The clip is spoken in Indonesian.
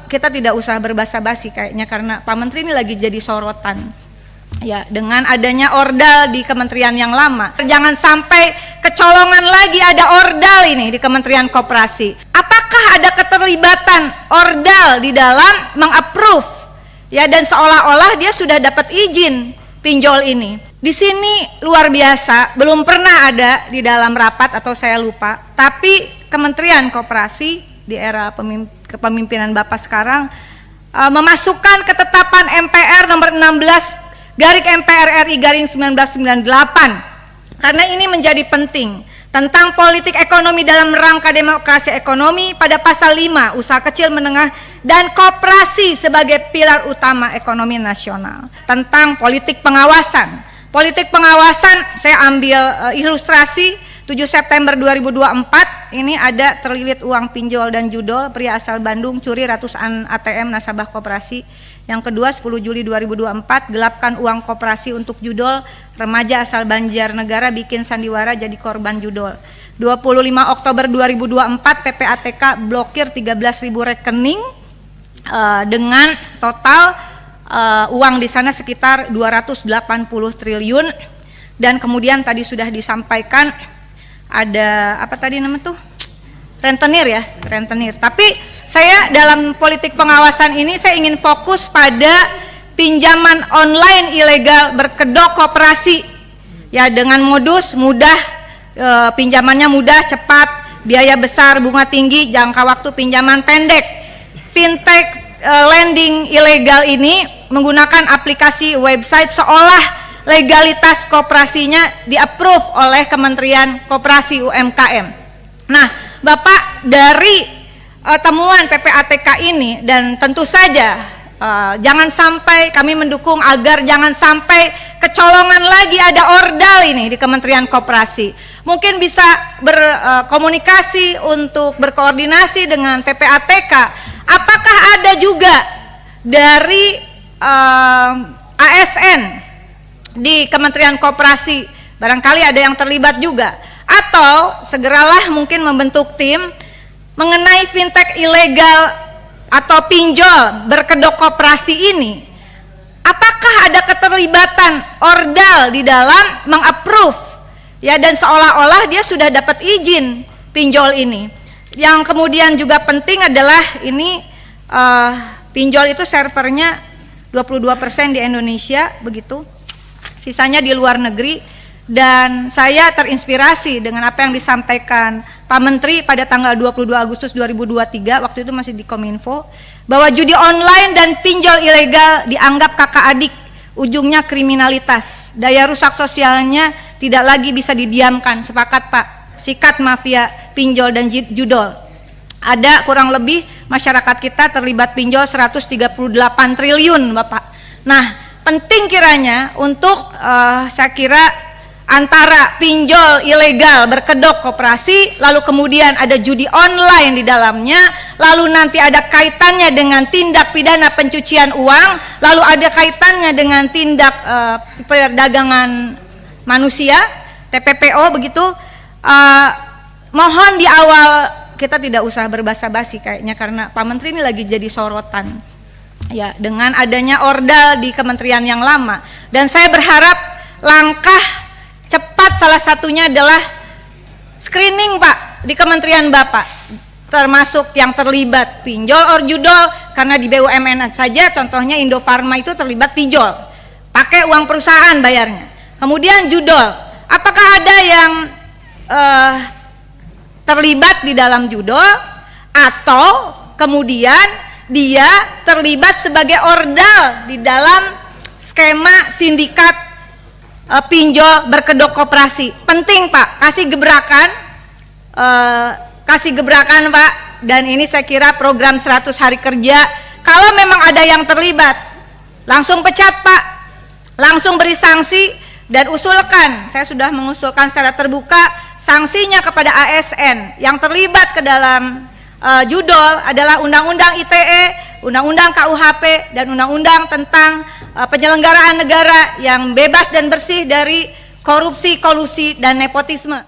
kita tidak usah berbasa-basi kayaknya karena Pak Menteri ini lagi jadi sorotan. Ya, dengan adanya ordal di kementerian yang lama, jangan sampai kecolongan lagi ada ordal ini di Kementerian Koperasi. Apakah ada keterlibatan ordal di dalam mengapprove? Ya, dan seolah-olah dia sudah dapat izin pinjol ini. Di sini luar biasa, belum pernah ada di dalam rapat atau saya lupa. Tapi Kementerian Koperasi di era kepemimpinan Bapak sekarang memasukkan ketetapan MPR nomor 16/MPR RI/1998 karena ini menjadi penting tentang politik ekonomi dalam rangka demokrasi ekonomi pada pasal 5 usaha kecil menengah dan koperasi sebagai pilar utama ekonomi nasional. Tentang politik pengawasan saya ambil ilustrasi 7 September 2024 ini ada terlilit uang pinjol dan judol, pria asal Bandung curi ratusan ATM nasabah koperasi. Yang kedua 10 Juli 2024 gelapkan uang koperasi untuk judol, remaja asal Banjarnegara bikin sandiwara jadi korban judol. 25 Oktober 2024 PPATK blokir 13.000 rekening dengan total uang di sana sekitar 280 triliun. Dan kemudian tadi sudah disampaikan ada apa tadi namanya tuh, rentenir ya, rentenir. Tapi saya dalam politik pengawasan ini saya ingin fokus pada pinjaman online ilegal berkedok koperasi ya, dengan modus mudah, pinjamannya mudah, cepat, biaya besar, bunga tinggi, jangka waktu pinjaman pendek. Fintech lending ilegal ini menggunakan aplikasi website seolah legalitas koperasinya di-approve oleh Kementerian Koperasi UMKM. Nah, Bapak, dari temuan PPATK ini dan tentu saja jangan sampai kami mendukung agar jangan sampai kecolongan lagi ada ordal ini di Kementerian Koperasi. Mungkin bisa berkomunikasi untuk berkoordinasi dengan PPATK. Apakah ada juga dari ASN di Kementerian Koperasi, barangkali ada yang terlibat juga, atau segeralah mungkin membentuk tim mengenai fintech ilegal atau pinjol berkedok koperasi ini. Apakah ada keterlibatan ordal di dalam mengapprove ya, dan seolah-olah dia sudah dapat izin pinjol ini. Yang kemudian juga penting adalah ini pinjol itu servernya 22% di Indonesia begitu, sisanya di luar negeri. Dan saya terinspirasi dengan apa yang disampaikan Pak Menteri pada tanggal 22 Agustus 2023, waktu itu masih di Kominfo, bahwa judi online dan pinjol ilegal dianggap kakak adik, ujungnya kriminalitas, daya rusak sosialnya tidak lagi bisa didiamkan. Sepakat Pak, sikat mafia pinjol dan judol. Ada kurang lebih masyarakat kita terlibat pinjol 138 triliun Bapak. Nah, penting kiranya untuk saya kira antara pinjol ilegal berkedok koperasi, lalu kemudian ada judi online di dalamnya, lalu nanti ada kaitannya dengan tindak pidana pencucian uang, lalu ada kaitannya dengan tindak perdagangan manusia, TPPO begitu. Mohon di awal kita tidak usah berbasa-basi kayaknya karena Pak Menteri ini lagi jadi sorotan. Ya, dengan adanya ordal di kementerian yang lama, dan saya berharap langkah cepat salah satunya adalah screening Pak di kementerian Bapak, termasuk yang terlibat pinjol or judol, karena di BUMN saja contohnya Indofarma itu terlibat pinjol, pakai uang perusahaan bayarnya. Kemudian judol, apakah ada yang terlibat di dalam judol atau kemudian dia terlibat sebagai ordal di dalam skema sindikat pinjol berkedok koperasi. Penting Pak, kasih gebrakan Pak. Dan ini saya kira program 100 hari kerja, kalau memang ada yang terlibat langsung pecat Pak, langsung beri sanksi dan usulkan. Saya sudah mengusulkan secara terbuka sanksinya kepada ASN yang terlibat ke dalam judol adalah Undang-Undang ITE, Undang-Undang KUHP, dan Undang-Undang tentang penyelenggaraan negara yang bebas dan bersih dari korupsi, kolusi, dan nepotisme.